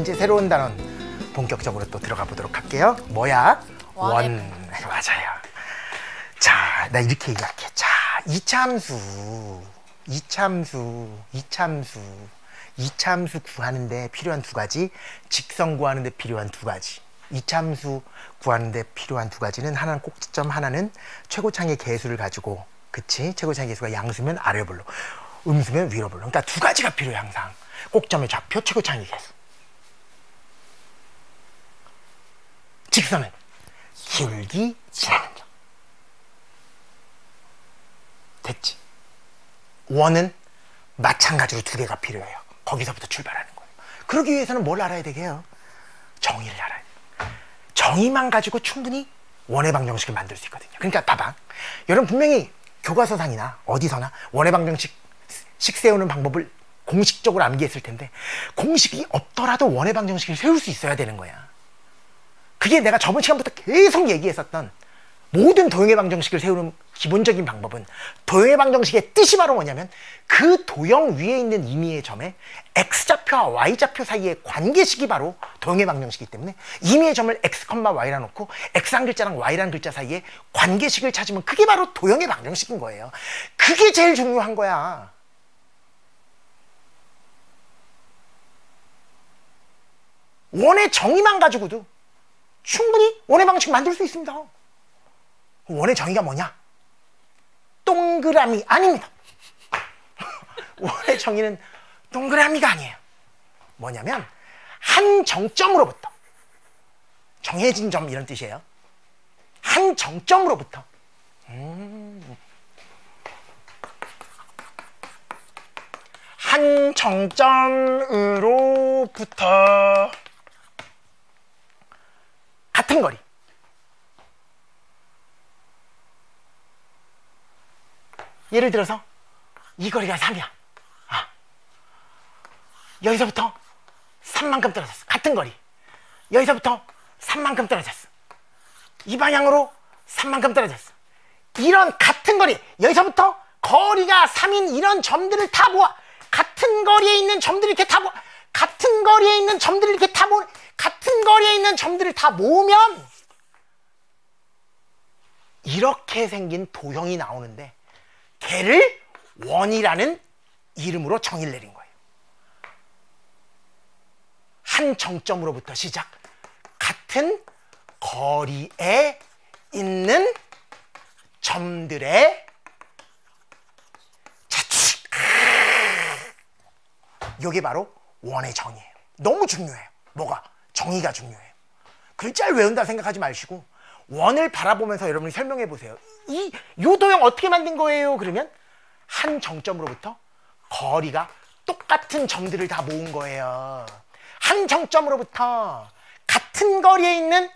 이제 새로운 단원 본격적으로 또 들어가 보도록 할게요. 뭐야? 원. 맞아요. 자, 나 이렇게 얘기할게. 자, 이참수 구하는데 필요한 두 가지, 직선 구하는데 필요한 두 가지. 이참수 구하는데 필요한 두 가지는 하나는 꼭지점, 하나는 최고창의 개수를 가지고, 그치? 최고창의 개수가 양수면 아래로 불러, 음수면 위로 불러. 그러니까 두 가지가 필요해 항상. 꼭점의 좌표, 최고창의 개수. 직선은 기울기 지나는 점. 됐지? 원은 마찬가지로 두 개가 필요해요. 거기서부터 출발하는 거예요. 그러기 위해서는 뭘 알아야 되게요? 정의를 알아야 돼요. 정의만 가지고 충분히 원의 방정식을 만들 수 있거든요. 그러니까 봐봐. 여러분 분명히 교과서상이나 어디서나 원의 방정식 세우는 방법을 공식적으로 암기했을 텐데, 공식이 없더라도 원의 방정식을 세울 수 있어야 되는 거야. 그게 내가 저번 시간부터 계속 얘기했었던 모든 도형의 방정식을 세우는 기본적인 방법은, 도형의 방정식의 뜻이 바로 뭐냐면 그 도형 위에 있는 임의의 점에 x좌표와 y좌표 사이의 관계식이 바로 도형의 방정식이기 때문에, 임의의 점을 x, y라 놓고 x란 글자랑 y란 글자 사이에 관계식을 찾으면 그게 바로 도형의 방정식인 거예요. 그게 제일 중요한 거야. 원의 정의만 가지고도 충분히 원의 방정식 만들 수 있습니다. 원의 정의가 뭐냐? 동그라미 아닙니다. 원의 정의는 동그라미가 아니에요. 뭐냐면 한 정점으로부터, 정해진 점 이런 뜻이에요. 한 정점으로부터 한 정점으로부터 같은 거리, 예를 들어서 이 거리가 3이야. 여기서부터 3만큼 떨어졌어. 같은 거리. 여기서부터 3만큼 떨어졌어. 이 방향으로 3만큼 떨어졌어. 이런 같은 거리, 여기서부터 거리가 3인 이런 점들을 다 모아. 같은 거리에 있는 점들을 이렇게 다 모아. 같은 거리에 있는 점들을 이렇게 다 모아. 같은 거리에 있는 점들을 다 모으면 이렇게 생긴 도형이 나오는데, 걔를 원이라는 이름으로 정의를 내린 거예요. 한 정점으로부터 시작, 같은 거리에 있는 점들의 자취. 이게 바로 원의 정의예요. 너무 중요해요. 뭐가? 정의가 중요해요. 글자를 외운다 생각하지 마시고 원을 바라보면서 여러분이 설명해 보세요. 요 도형 어떻게 만든 거예요? 그러면 한 정점으로부터 거리가 똑같은 점들을 다 모은 거예요. 한 정점으로부터 같은 거리에 있는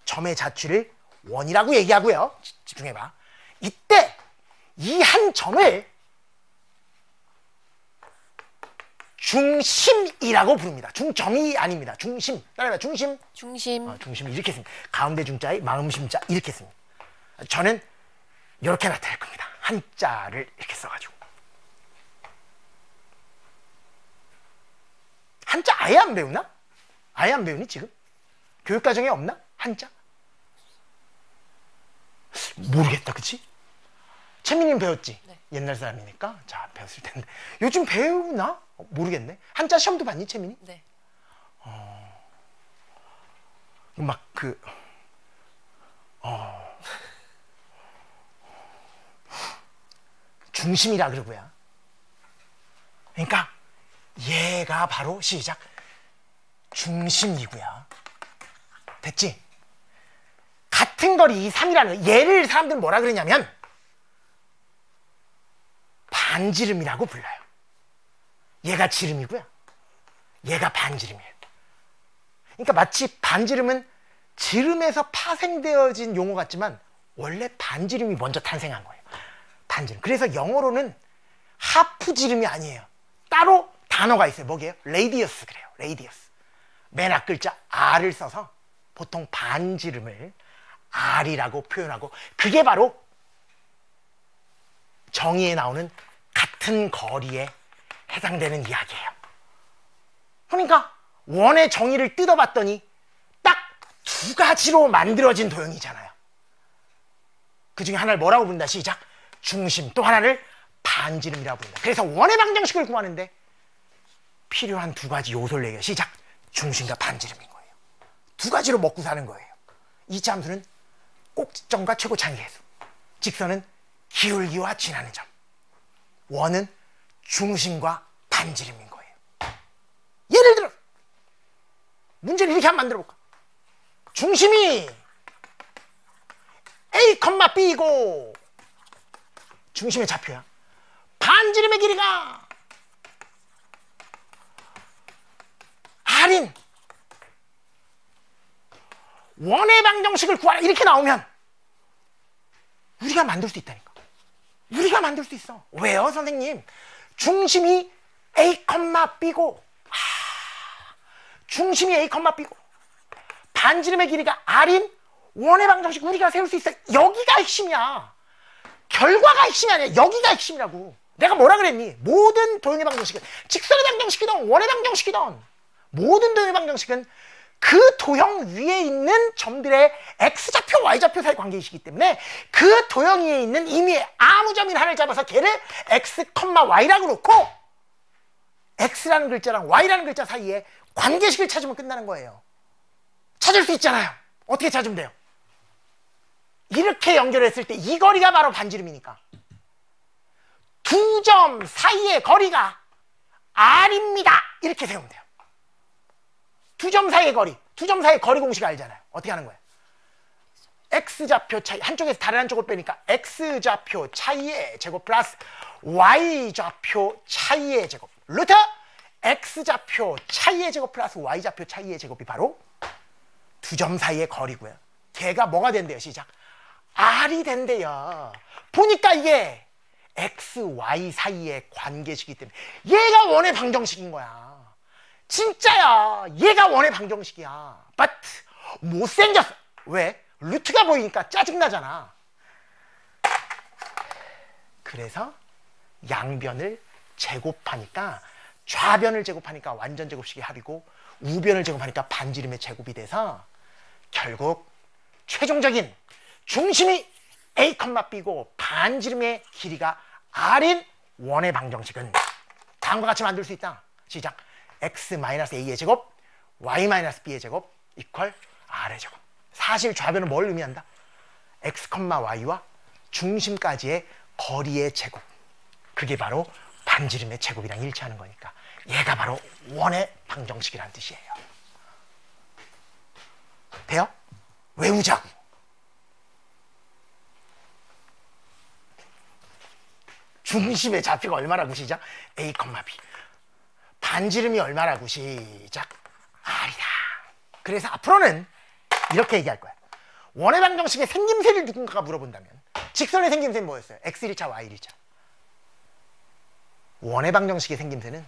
점의 자취를 원이라고 얘기하고요. 집중해봐. 이때 이 한 점을 중심이라고 부릅니다. 중점이 아닙니다. 중심. 따라해봐. 중심. 중심. 중심 이렇게 씁니다. 가운데 중자에 마음심자 이렇게 씁니다. 저는 이렇게 나타낼 겁니다. 한자를 이렇게 써가지고. 한자 아예 안 배우나? 아예 안 배우니 지금? 교육과정에 없나? 한자? 모르겠다, 그치? 채민이는 배웠지? 네. 옛날 사람이니까. 자, 배웠을 텐데. 요즘 배우나? 모르겠네. 한자 시험도 봤니, 채민이? 네. 막 중심이라 그러고요. 그러니까 얘가 바로 시작 중심이고요. 됐지? 같은 거리 3이라는 얘를 사람들은 뭐라 그러냐면 반지름이라고 불러요. 얘가 지름이고요. 얘가 반지름이에요. 그러니까 마치 반지름은 지름에서 파생되어진 용어 같지만 원래 반지름이 먼저 탄생한 거예요. 반지름. 그래서 영어로는 하프 지름이 아니에요. 따로 단어가 있어요. 뭐게요? 레이디어스 그래요. 레이디어스. 맨 앞 글자 R을 써서 보통 반지름을 R이라고 표현하고, 그게 바로 정의에 나오는 같은 거리에 해당되는 이야기예요. 그러니까 원의 정의를 뜯어봤더니 딱 두 가지로 만들어진 도형이잖아요. 그 중에 하나를 뭐라고 부른다? 시작. 중심. 또 하나를 반지름이라고 부른다. 그래서 원의 방정식을 구하는데 필요한 두 가지 요소를 얘기해요. 시작. 중심과 반지름인 거예요. 두 가지로 먹고 사는 거예요. 이차 함수는 꼭지점과 최고차이계수, 직선은 기울기와 지나는 점, 원은 중심과 반지름인 거예요. 예를 들어 문제를 이렇게 한번 만들어 볼까? 중심이 A, B이고 중심의 좌표야. 반지름의 길이가 R인 원의 방정식을 구하라 이렇게 나오면 우리가 만들 수 있다니까. 우리가 만들 수 있어. 왜요, 선생님? 중심이 A, B고 중심이 A, B고 반지름의 길이가 R인 원의 방정식 우리가 세울 수 있어. 여기가 핵심이야. 결과가 핵심이 아니야. 여기가 핵심이라고. 내가 뭐라 그랬니? 모든 도형의 방정식은 직선의 방정식이든 원의 방정식이든 모든 도형의 방정식은 그 도형 위에 있는 점들의 X좌표, Y좌표 사이 관계이기 때문에 그 도형 위에 있는 임의의 아무 점인 하나를 잡아서 걔를 X, Y라고 놓고 X라는 글자랑 Y라는 글자 사이에 관계식을 찾으면 끝나는 거예요. 찾을 수 있잖아요. 어떻게 찾으면 돼요? 이렇게 연결했을 때 이 거리가 바로 반지름이니까 두 점 사이의 거리가 R입니다. 이렇게 세우면 돼요. 두 점 사이의 거리, 두 점 사이의 거리 공식 알잖아요. 어떻게 하는 거예요? X좌표 차이, 한쪽에서 다른 한쪽을 빼니까 X좌표 차이의 제곱 플러스 Y좌표 차이의 제곱 루트 X좌표 차이의 제곱 플러스 Y좌표 차이의 제곱이 바로 두 점 사이의 거리고요. 걔가 뭐가 된대요? 시작. R이 된대요. 보니까 이게 X, Y 사이의 관계식이기 때문에 얘가 원의 방정식인 거야. 진짜야. 얘가 원의 방정식이야. But 못생겼어. 왜? 루트가 보이니까 짜증나잖아. 그래서 양변을 제곱하니까 좌변을 제곱하니까 완전 제곱식이 합이고 우변을 제곱하니까 반지름의 제곱이 돼서 결국 최종적인 중심이 A, B고 반지름의 길이가 R인 원의 방정식은 다음과 같이 만들 수 있다. 시작. X-A의 제곱 Y-B의 제곱 이퀄 R의 제곱. 사실 좌변은 뭘 의미한다? X, Y와 중심까지의 거리의 제곱. 그게 바로 반지름의 제곱이랑 일치하는 거니까 얘가 바로 원의 방정식이라는 뜻이에요. 돼요? 외우자고. 중심의 좌표가 얼마라고 시작? A, B. 반지름이 얼마라고 시작? R이다. 그래서 앞으로는 이렇게 얘기할 거야. 원의 방정식의 생김새를 누군가가 물어본다면 직선의 생김새는 뭐였어요? X1차, Y1차. 원의 방정식의 생김새는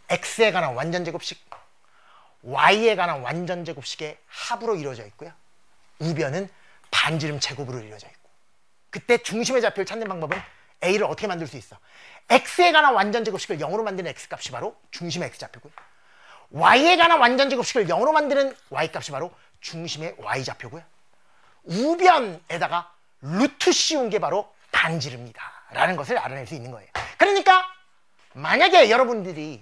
X에 관한 완전제곱식, Y에 관한 완전제곱식의 합으로 이루어져 있고요. 우변은 반지름 제곱으로 이루어져 있고. 그때 중심의 좌표를 찾는 방법은 A를 어떻게 만들 수 있어? X에 관한 완전제곱식을 0으로 만드는 X값이 바로 중심의 X좌표고요. Y에 관한 완전제곱식을 0으로 만드는 Y값이 바로 중심의 Y좌표고요. 우변에다가 루트 씌운 게 바로 반지름이다 라는 것을 알아낼 수 있는 거예요. 그러니까 만약에 여러분들이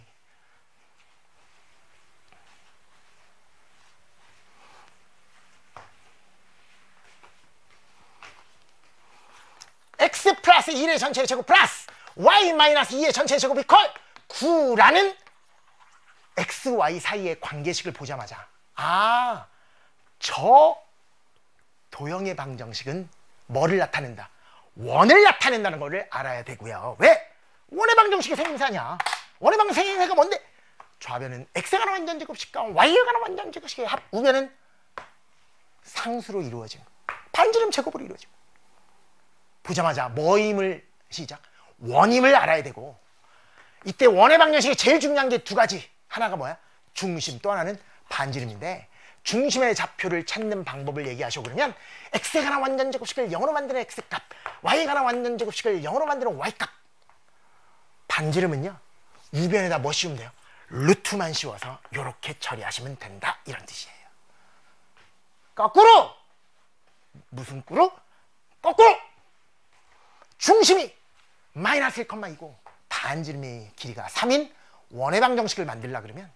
X 플러스 1의 전체의 제곱 플러스 Y 마이너스 2의 전체의 제곱 이퀄 9라는 X, Y 사이의 관계식을 보자마자 저 도형의 방정식은 뭐를 나타낸다? 원을 나타낸다는 것을 알아야 되고요. 왜? 원의 방정식의 생김새 아니야. 원의 방정식의 생김새가 뭔데? 좌변은 X에 관한 완전제곱식과 Y에 관한 완전제곱식의 합, 우변은 상수로 이루어진 반지름 제곱으로 이루어진 보자마자 뭐임을 시작? 원임을 알아야 되고 이때 원의 방정식이 제일 중요한 게 두 가지. 하나가 뭐야? 중심, 또 하나는 반지름인데 중심의 좌표를 찾는 방법을 얘기하셔. 그러면 x에 관한 완전 제곱식을 0으로 만드는 x값, y에 관한 완전 제곱식을 0으로 만드는 y값. 반지름은요, 우변에다 뭐 씌우면 돼요? 루트만 씌워서 이렇게 처리하시면 된다, 이런 뜻이에요. 거꾸로! 무슨 꾸로? 거꾸로! 중심이 마이너스 1,2고 반지름의 길이가 3인 원의 방정식을 만들려 그러면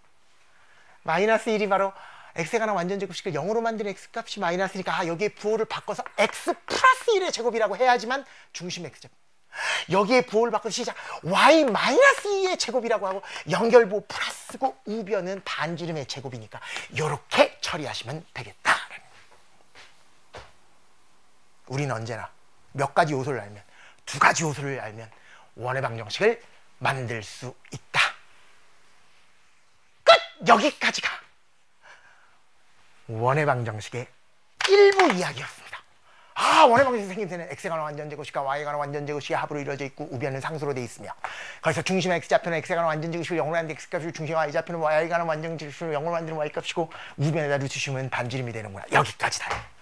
마이너스 1이 바로 x에 관한 완전 제곱식을 0으로 만드는 x값이 마이너스니까 여기에 부호를 바꿔서 x 플러스 1의 제곱이라고 해야지만 중심 x제곱. 여기에 부호를 바꿔서 시작 y 마이너스 2의 제곱이라고 하고 연결부호 플러스고 우변은 반지름의 제곱이니까 이렇게 처리하시면 되겠다. 우리는 언제나 몇 가지 요소를 알면, 두 가지 요소를 알면 원의 방정식을 만들 수 있다. 끝! 여기까지가 원의 방정식의 일부 이야기였습니다. 원의 방정식 생긴 데는 x에 관한 완전 제곱식과 y에 관한 완전 제곱식의 합으로 이루어져 있고 우변은 상수로 되어 있으며 거기서 중심의 x좌표는 x에 관한 완전 제곱식을 0으로 만드는 x값이고 중심의 y좌표는 y에 관한 완전 제곱식을 0으로 만드는 y값이고 우변에다 루트 씌우면 반지름이 되는구나. 여기까지다.